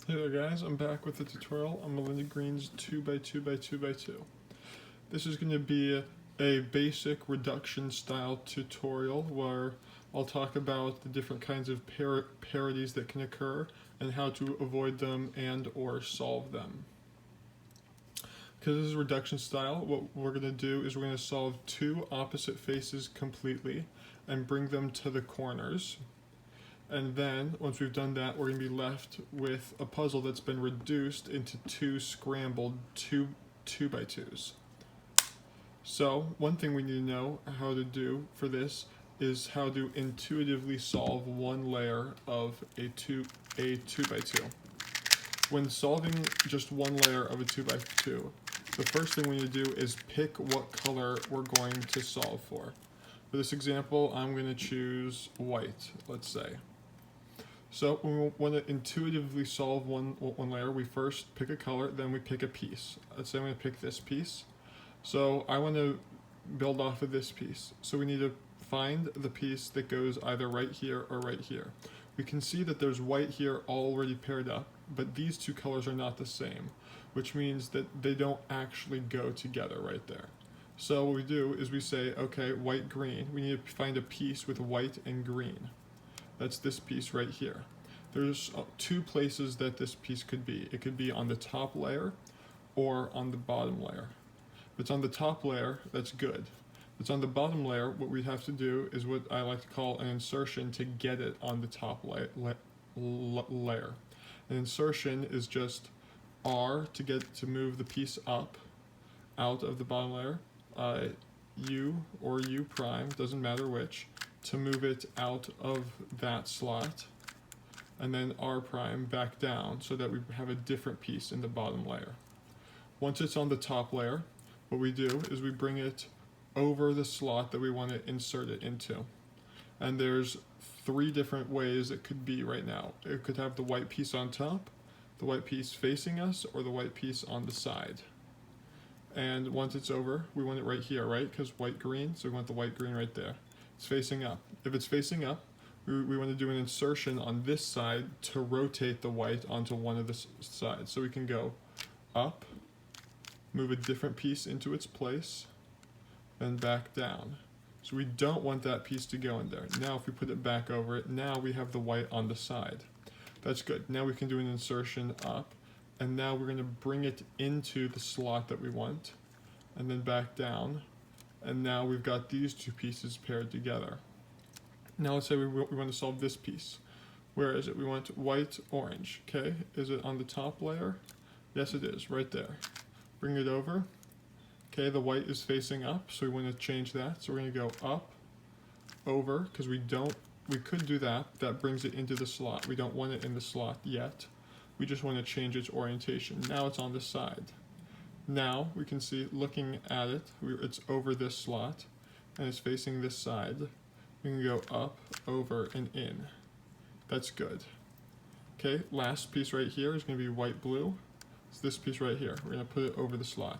Hey there guys, I'm back with a tutorial on Melinda Green's 2x2x2x2. This is going to be a basic reduction style tutorial where I'll talk about the different kinds of parities that can occur and how to avoid them and or solve them. Because this is reduction style, what we're going to do is we're going to solve two opposite faces completely and bring them to the corners. And then, once we've done that, we're going to be left with a puzzle that's been reduced into two scrambled 2x2s. So, one thing we need to know how to do for this is how to intuitively solve one layer of a 2x2. When solving just one layer of a 2x2, the first thing we need to do is pick what color we're going to solve for. For this example, I'm going to choose white, let's say. So when we want to intuitively solve one layer, we first pick a color, then we pick a piece. Let's say I'm going to pick this piece. So I want to build off of this piece. So we need to find the piece that goes either right here or right here. We can see that there's white here already paired up, but these two colors are not the same, which means that they don't actually go together right there. So what we do is we say, okay, white, green. We need to find a piece with white and green. That's this piece right here. There's two places that this piece could be. It could be on the top layer or on the bottom layer. If it's on the top layer, that's good. If it's on the bottom layer, what we have to do is what I like to call an insertion to get it on the top layer. An insertion is just R to move the piece up out of the bottom layer, U or U prime, doesn't matter which, to move it out of that slot, and then R prime back down so that we have a different piece in the bottom layer. Once it's on the top layer, what we do is we bring it over the slot that we want to insert it into. And there's three different ways it could be right now. It could have the white piece on top, the white piece facing us, or the white piece on the side. And once it's over, we want it right here, right? Because white, green, so we want the white, green right there. It's facing up. If it's facing up, we want to do an insertion on this side to rotate the white onto one of the sides. So we can go up, move a different piece into its place, and back down. So we don't want that piece to go in there. Now if we put it back over it, now we have the white on the side. That's good. Now we can do an insertion up, and now we're going to bring it into the slot that we want, and then back down. And now we've got these two pieces paired together. Now let's say we want to solve this piece. Where is it? We want white, orange, okay? Is it on the top layer? Yes, it is, right there. Bring it over. Okay, the white is facing up, so we want to change that. So we're going to go up, over, because we could do that. That brings it into the slot. We don't want it in the slot yet. We just want to change its orientation. Now it's on the side. Now we can see, looking at it, it's over this slot and it's facing this side. We can go up, over, and in. That's good. Okay, last piece right here is going to be white, blue. It's this piece right here. We're going to put it over the slot.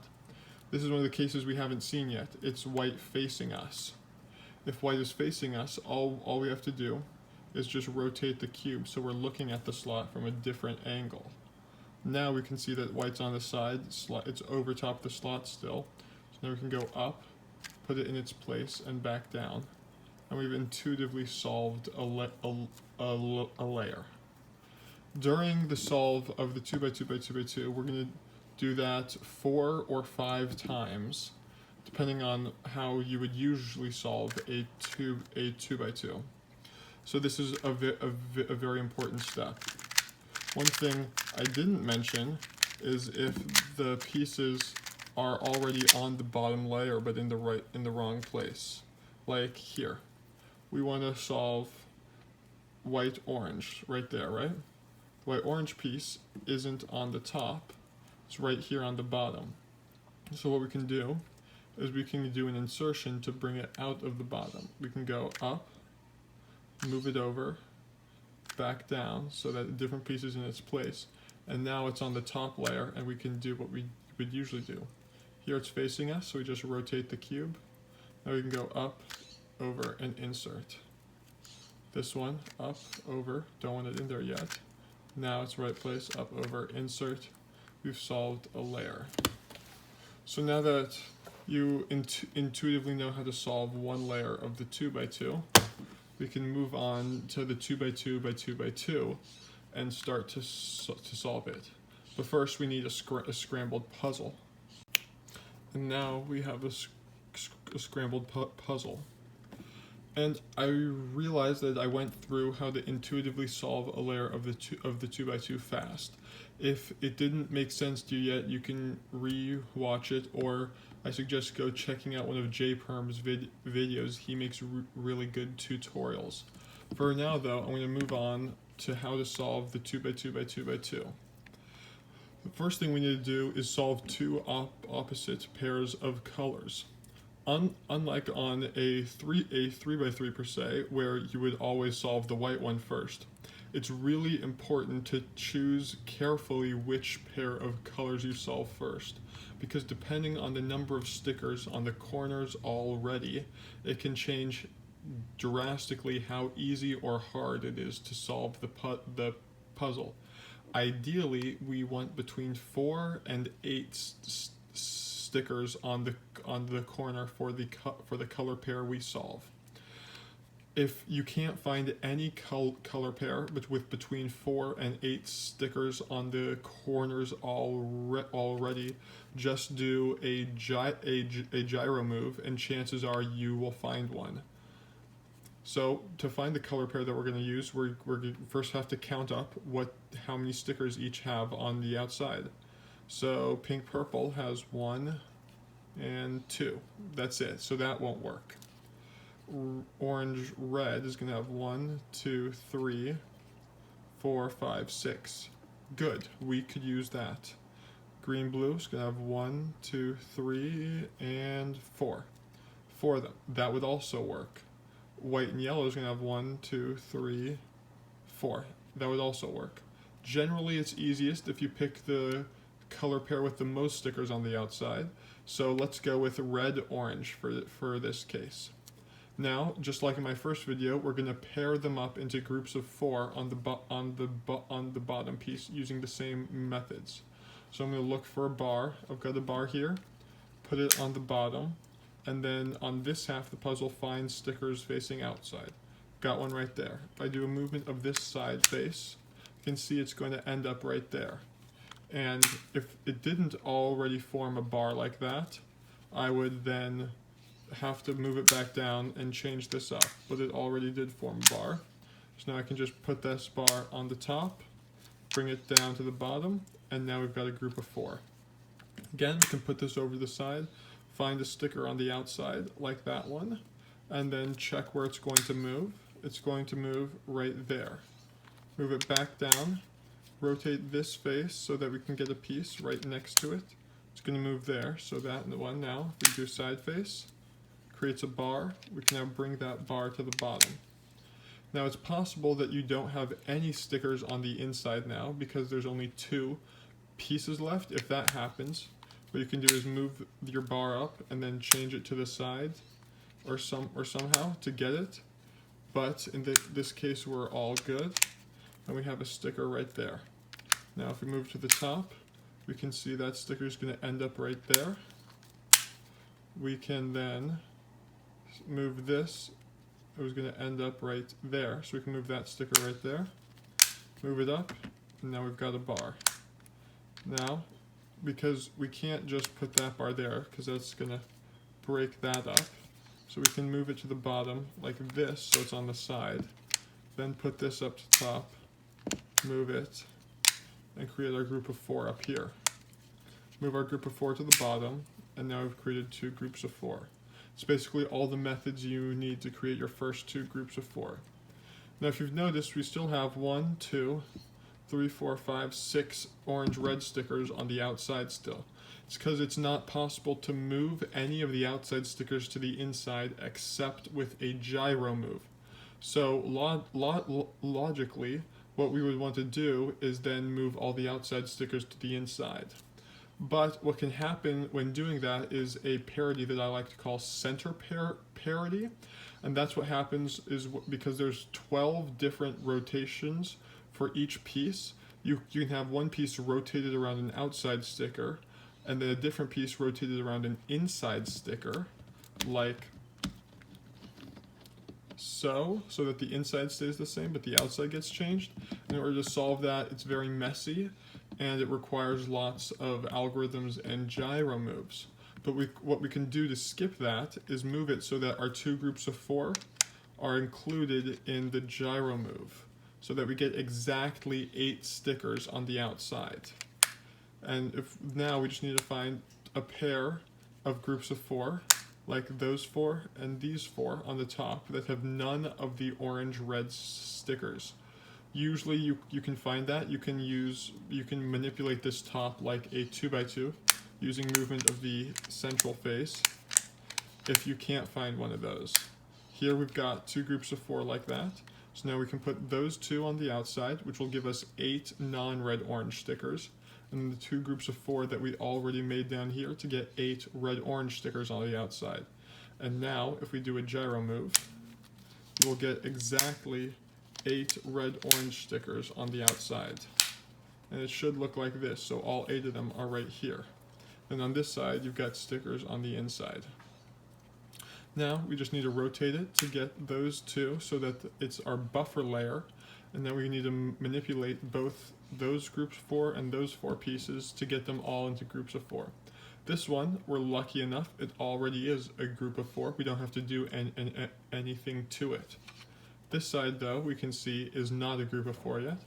This is one of the cases we haven't seen yet. It's white facing us. If white is facing us, all we have to do is just rotate the cube so we're looking at the slot from a different angle. Now we can see that white's on the side, it's over top the slot still. So now we can go up, put it in its place, and back down. And we've intuitively solved a layer. During the solve of the 2x2x2x2, we're going to do that 4 or 5 times, depending on how you would usually solve a 2x2. So this is a very important step. One thing I didn't mention is if the pieces are already on the bottom layer but in the wrong place. Like here. We want to solve white orange right there, right? The white orange piece isn't on the top. It's right here on the bottom. So what we can do is we can do an insertion to bring it out of the bottom. We can go up, move it over, back down so that a different piece is in its place, and now it's on the top layer and we can do what we would usually do. Here it's facing us, so we just rotate the cube. Now we can go up, over, and insert. This one, up, over, don't want it in there yet. Now it's right place, up, over, insert. We've solved a layer. So now that you intuitively know how to solve one layer of the 2x2, we can move on to the 2x2x2x2 and start to solve it. But first we need a scrambled puzzle. And now we have a scrambled puzzle. And I realized that I went through how to intuitively solve a layer of the 2x2 fast. If it didn't make sense to you yet, you can re-watch it, or I suggest go checking out one of J Perms' videos. He makes really good tutorials. For now though, I'm going to move on to how to solve the 2x2x2x2. The first thing we need to do is solve two opposite pairs of colors. Unlike on a 3x3 per se, where you would always solve the white one first, it's really important to choose carefully which pair of colors you solve first, because depending on the number of stickers on the corners already, it can change drastically how easy or hard it is to solve the puzzle. Ideally, we want between 4 and 8 stickers on the corner for the color pair we solve. If you can't find any color pair with between 4 and 8 stickers on the corners already, just do a gyro move, and chances are you will find one. So to find the color pair that we're going to use, we're first have to count up how many stickers each have on the outside. So pink purple has 1 and 2. That's it. So that won't work. Orange red is going to have 1, 2, 3, 4, 5, 6. Good. We could use that. Green blue is going to have 1, 2, 3, and 4. 4 of them. That would also work. White and yellow is going to have 1, 2, 3, 4. That would also work. Generally, it's easiest if you pick the color pair with the most stickers on the outside. So let's go with red orange for this case. Now, just like in my first video, we're going to pair them up into groups of 4 on the bottom piece using the same methods. So I'm going to look for a bar. I've got a bar here. Put it on the bottom, and then on this half of the puzzle, find stickers facing outside. Got one right there. If I do a movement of this side face, you can see it's going to end up right there. And if it didn't already form a bar like that, I would then have to move it back down and change this up, but it already did form a bar. So now I can just put this bar on the top, bring it down to the bottom, and now we've got a group of 4. Again, we can put this over the side, find a sticker on the outside, like that one, and then check where it's going to move. It's going to move right there. Move it back down, rotate this face so that we can get a piece right next to it. It's going to move there, so that one now, if we do side face, creates a bar. We can now bring that bar to the bottom. Now it's possible that you don't have any stickers on the inside now because there's only 2 pieces left. If that happens, what you can do is move your bar up and then change it to the side or somehow to get it. But in this case, we're all good, and we have a sticker right there. Now if we move to the top, we can see that sticker is going to end up right there. We can then move this. It was going to end up right there, so we can move that sticker right there, move it up, and now we've got a bar. Now, because we can't just put that bar there, because that's going to break that up, so we can move it to the bottom like this, so it's on the side, then put this up to top, move it, and create our group of 4 up here. Move our group of 4 to the bottom, and now we've created 2 groups of 4. It's basically all the methods you need to create your first 2 groups of 4. Now if you've noticed, we still have 1, 2, 3, 4, 5, 6 orange-red stickers on the outside still. It's because it's not possible to move any of the outside stickers to the inside except with a gyro move. So logically, what we would want to do is then move all the outside stickers to the inside. But what can happen when doing that is a parity that I like to call center parity. And that's what happens is because there's 12 different rotations for each piece. you can have one piece rotated around an outside sticker, and then a different piece rotated around an inside sticker, like so that the inside stays the same but the outside gets changed. In order to solve that, it's very messy and it requires lots of algorithms and gyro moves. But what we can do to skip that is move it so that our two groups of 4 are included in the gyro move, so that we get exactly 8 stickers on the outside. And now we just need to find a pair of groups of 4, like those 4 and these 4 on the top, that have none of the orange-red stickers. Usually you can find that. You can manipulate this top like a 2x2 using movement of the central face if you can't find one of those. Here we've got 2 groups of 4 like that. So now we can put those 2 on the outside, which will give us 8 non-red orange stickers, and the 2 groups of 4 that we already made down here to get 8 red orange stickers on the outside. And now if we do a gyro move, we'll get exactly 8 red orange stickers on the outside. And it should look like this, so all 8 of them are right here. And on this side you've got stickers on the inside. Now we just need to rotate it to get those 2 so that it's our buffer layer, and then we need to manipulate both those groups 4 and those 4 pieces to get them all into groups of 4. This one, we're lucky enough, it already is a group of 4. We don't have to do anything to it. This side, though, we can see is not a group of 4 yet,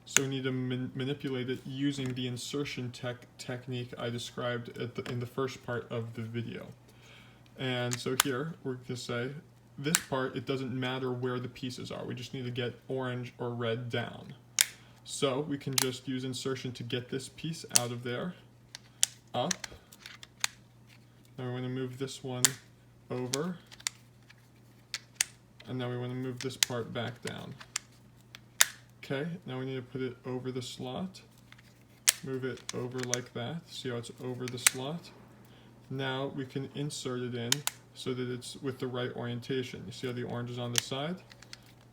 so we need to manipulate it using the insertion technique I described in the first part of the video. And so here, we're going to say, this part, it doesn't matter where the pieces are. We just need to get orange or red down. So we can just use insertion to get this piece out of there, up. Now we want to move this one over. And now we want to move this part back down. Okay, now we need to put it over the slot. Move it over like that. See how it's over the slot? Now we can insert it in so that it's with the right orientation. You see how the orange is on the side?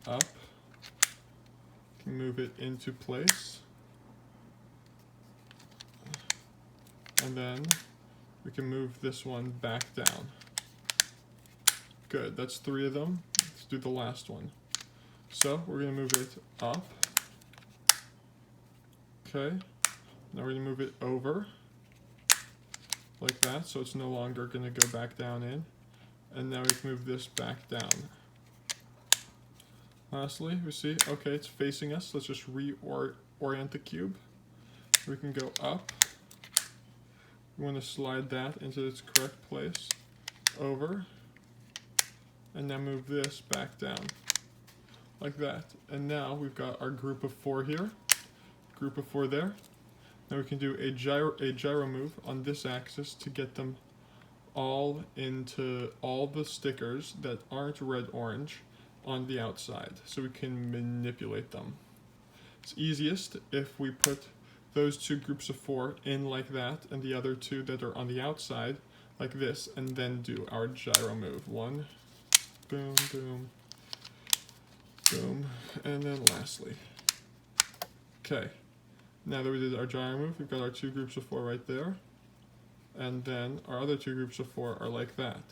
Up. Can move it into place. And then we can move this one back down. Good, that's 3 of them. Let's do the last one. So we're going to move it up. Okay, now we're going to move it over like that, so it's no longer going to go back down in. And now we can move this back down. Lastly, we see, okay, it's facing us. Let's just reorient the cube. We can go up. We want to slide that into its correct place. Over. And now move this back down. Like that. And now we've got our group of 4 here. Group of 4 there. Now we can do a gyro move on this axis to get them all into all the stickers that aren't red-orange on the outside, so we can manipulate them. It's easiest if we put those 2 groups of 4 in like that, and the other 2 that are on the outside like this, and then do our gyro move. 1, boom, boom, boom, and then lastly. Okay, now that we did our gyro move, we've got our 2 groups of 4 right there, and then our other 2 groups of 4 are like that.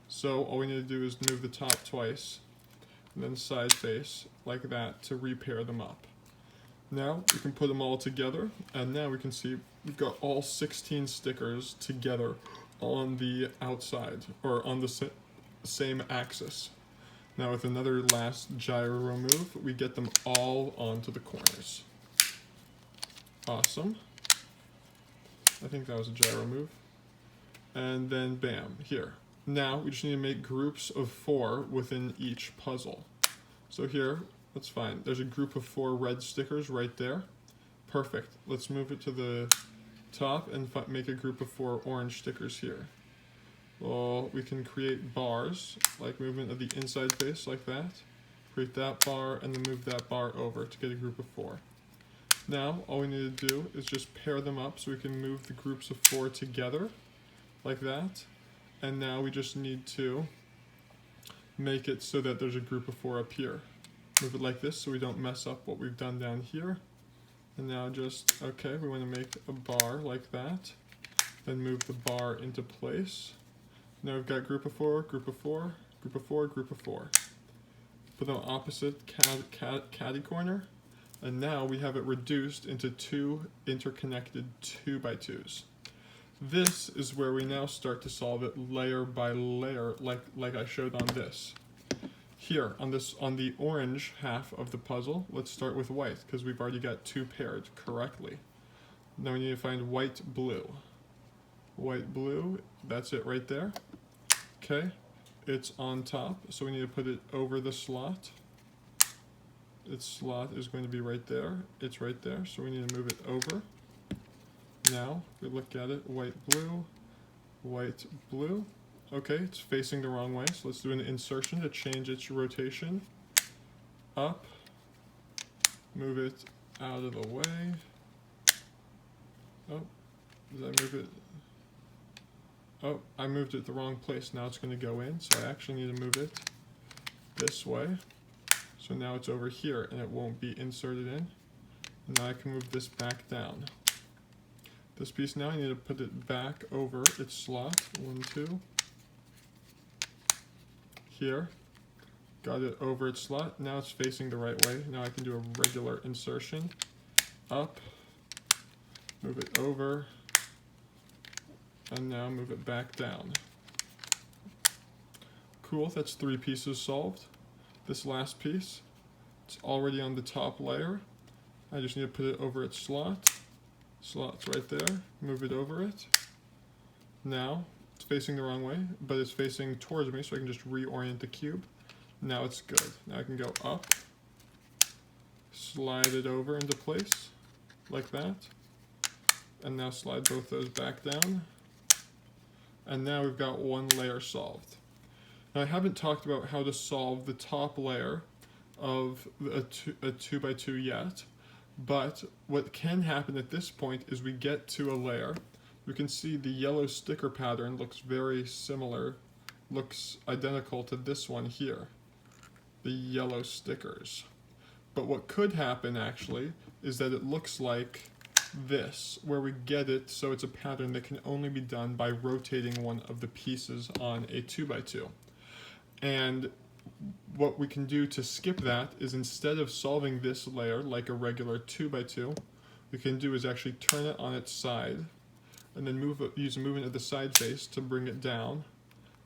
So all we need to do is move the top twice, and then side face like that to repair them up. Now we can put them all together, and now we can see we've got all 16 stickers together on the outside, or on the same axis. Now with another last gyro move, we get them all onto the corners. Awesome. I think that was a gyro move. And then bam, here. Now we just need to make groups of 4 within each puzzle. So here, that's fine. There's a group of 4 red stickers right there. Perfect. Let's move it to the top and make a group of 4 orange stickers here. Well, we can create bars, like movement of the inside face like that. Create that bar and then move that bar over to get a group of 4. Now, all we need to do is just pair them up so we can move the groups of 4 together, like that. And now we just need to make it so that there's a group of 4 up here. Move it like this so we don't mess up what we've done down here. And now just, okay, we want to make a bar like that. Then move the bar into place. Now we've got group of 4, group of 4, group of 4, group of 4. Put on opposite caddy corner. And now we have it reduced into 2 interconnected 2x2s. This is where we now start to solve it layer by layer, like I showed on this. Here, on the orange half of the puzzle, let's start with white, because we've already got 2 paired correctly. Now we need to find white, blue. White, blue, that's it right there. Okay, it's on top, so we need to put it over the slot. Its slot is going to be right there. It's right there, so we need to move it over. Now, we look at it, white, blue, white, blue. Okay, it's facing the wrong way, so let's do an insertion to change its rotation. Up, move it out of the way. Oh, did I move it? Oh, I moved it the wrong place. Now it's going to go in, so I actually need to move it this way. So now it's over here and it won't be inserted in. And now I can move this back down. This piece now I need to put it back over its slot. 1, 2. Here. Got it over its slot. Now it's facing the right way. Now I can do a regular insertion. Up. Move it over. And now move it back down. Cool, that's 3 pieces solved. This last piece, it's already on the top layer. I just need to put it over its slot. Slot's right there, move it over it. Now, it's facing the wrong way, but it's facing towards me, so I can just reorient the cube. Now it's good. Now I can go up, slide it over into place, like that. And now slide both those back down. And now we've got 1 layer solved. Now I haven't talked about how to solve the top layer of a 2x2 yet, but what can happen at this point is we get to a layer. We can see the yellow sticker pattern looks very similar, looks identical to this one here, the yellow stickers. But what could happen actually is that it looks like this, where we get it so it's a pattern that can only be done by rotating one of the pieces on a 2x2. And what we can do to skip that is, instead of solving this layer like a regular 2x2, we can do is actually turn it on its side and then use movement of the side face to bring it down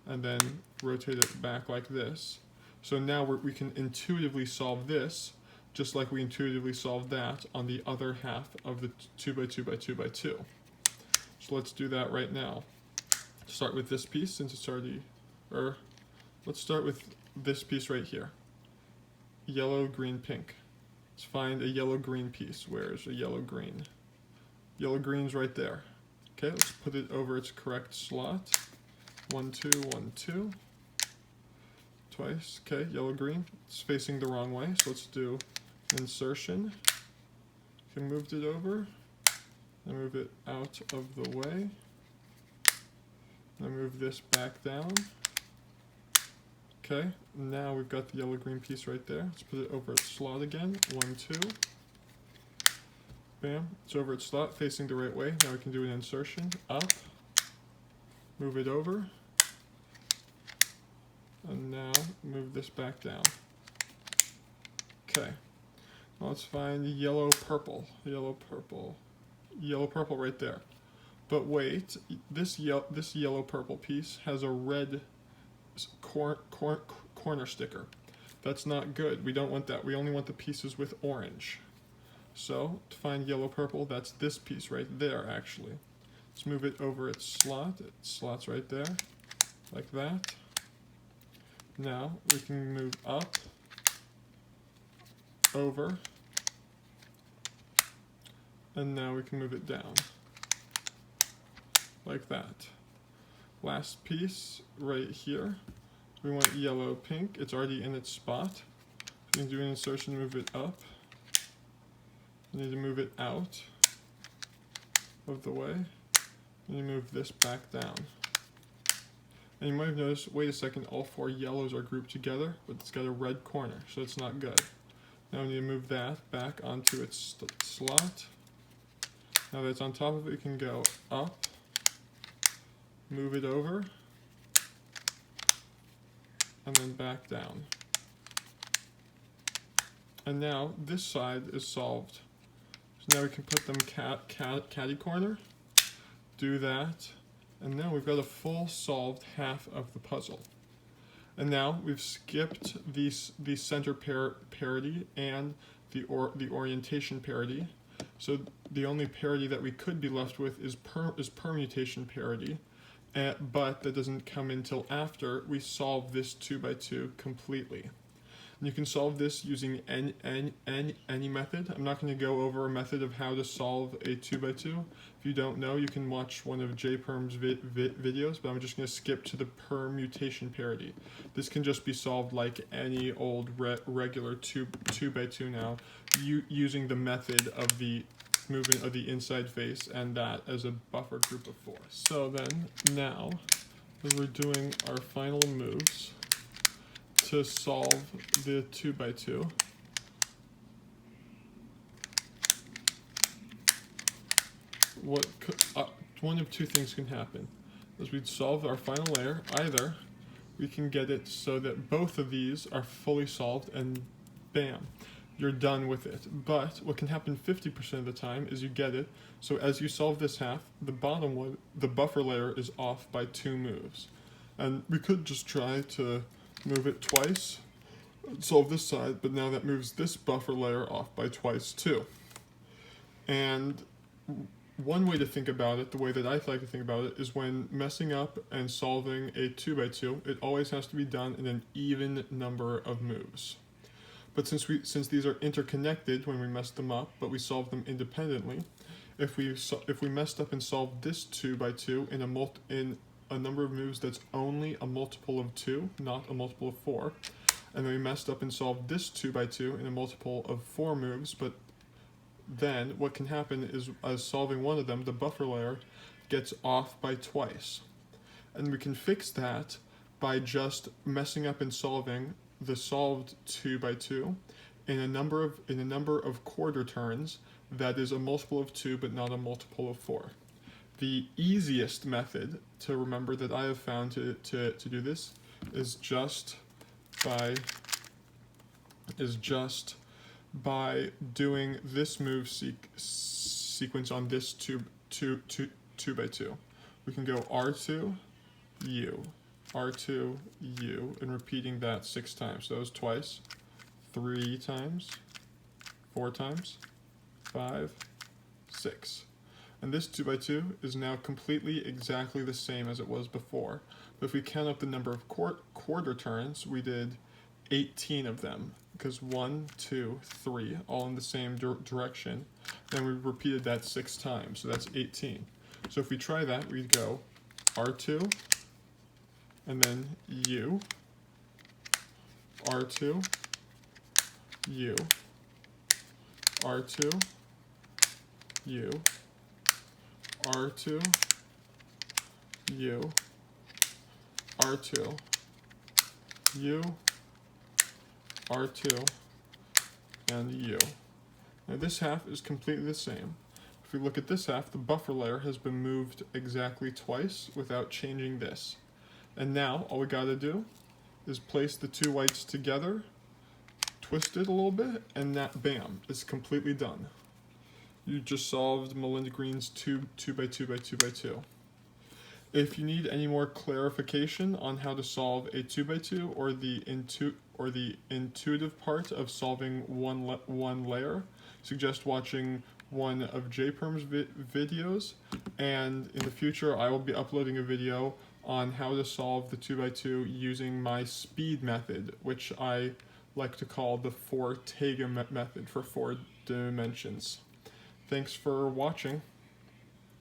and then rotate it back like this. So now we can intuitively solve this just like we intuitively solved that on the other half of the 2x2x2x2. So let's do that right now. Start with this piece since it's already, let's start with this piece right here. Yellow, green, pink. Let's find a yellow, green piece. Where's a yellow, green? Yellow, green's right there. Okay, let's put it over its correct slot. 1, 2, 1, 2. Twice. Okay, yellow, green. It's facing the wrong way, so let's do insertion. Okay, moved it over. And move it out of the way. And move this back down. Okay, now we've got the yellow-green piece right there. Let's put it over its slot again. 1, 2. Bam, it's over its slot, facing the right way. Now we can do an insertion. Up. Move it over. And now move this back down. Okay, now let's find yellow-purple. Yellow-purple. Yellow-purple right there. But wait, this yellow-purple piece has a red corner sticker. That's not good. We don't want that. We only want the pieces with orange. So to find yellow purple, that's this piece right there actually. Let's move it over its slot. It slots right there, like that. Now we can move up, over, and now we can move it down, like that. Last piece right here. We want yellow, pink. It's already in its spot. We can do an insertion, move it up. We need to move it out of the way. And you move this back down. And you might have noticed, wait a second, all 4 yellows are grouped together, but it's got a red corner, so it's not good. Now we need to move that back onto its slot. Now that it's on top of it, we can go up, move it over, and then back down. And now this side is solved. So now we can put them catty corner, do that, and now we've got a full solved half of the puzzle. And now we've skipped the center parity and the orientation parity. So the only parity that we could be left with is permutation parity, but that doesn't come until after we solve this 2x2 completely. And you can solve this using any method. I'm not going to go over a method of how to solve a 2x2. If you don't know, you can watch one of J Perms videos, but I'm just going to skip to the permutation parity. This can just be solved like any old regular 2x2 now, using the method of the movement of the inside face and that as a buffer group of 4. So then, now, as we're doing our final moves to solve the 2x2, one of two things can happen. As we solve our final layer, either we can get it so that both of these are fully solved and bam, you're done with it. But what can happen 50% of the time is you get it, so as you solve this half, the bottom one, the buffer layer, is off by 2 moves. And we could just try to move it twice, solve this side, but now that moves this buffer layer off by twice too. And one way to think about it, the way that I like to think about it, is when messing up and solving a 2x2, it always has to be done in an even number of moves. But since these are interconnected when we mess them up, but we solve them independently, if we messed up and solved this 2x2 in a number of moves that's only a multiple of 2, not a multiple of 4, and then we messed up and solved this 2x2 in a multiple of 4 moves, but then what can happen is, as solving one of them, the buffer layer gets off by twice. And we can fix that by just messing up and solving the solved 2x2 in a number of quarter turns that is a multiple of 2 but not a multiple of 4. The easiest method to remember that I have found to do this is just by doing this move sequence on this 2x2. We can go R2, U, R2, U, and repeating that 6 times. So that was twice, 3 times, 4 times, 5, 6. And this 2x2 is now completely exactly the same as it was before. But if we count up the number of quarter turns, we did 18 of them, because 1, 2, 3, all in the same direction. Then we repeated that 6 times, so that's 18. So if we try that, we'd go R2, and then U, R2, U, R2, U, R2, U, R2, U, R2, and U. Now this half is completely the same. If we look at this half, the buffer layer has been moved exactly twice without changing this. And now all we gotta do is place the 2 whites together, twist it a little bit, and that, bam, it's completely done. You just solved Melinda Green's 2x2x2x2. If you need any more clarification on how to solve a 2x2 or the intuitive part of solving one layer, suggest watching one of J Perms videos, and in the future I will be uploading a video on how to solve the 2x2 using my speed method, which I like to call the 4 Tega method for 4 dimensions. Thanks for watching.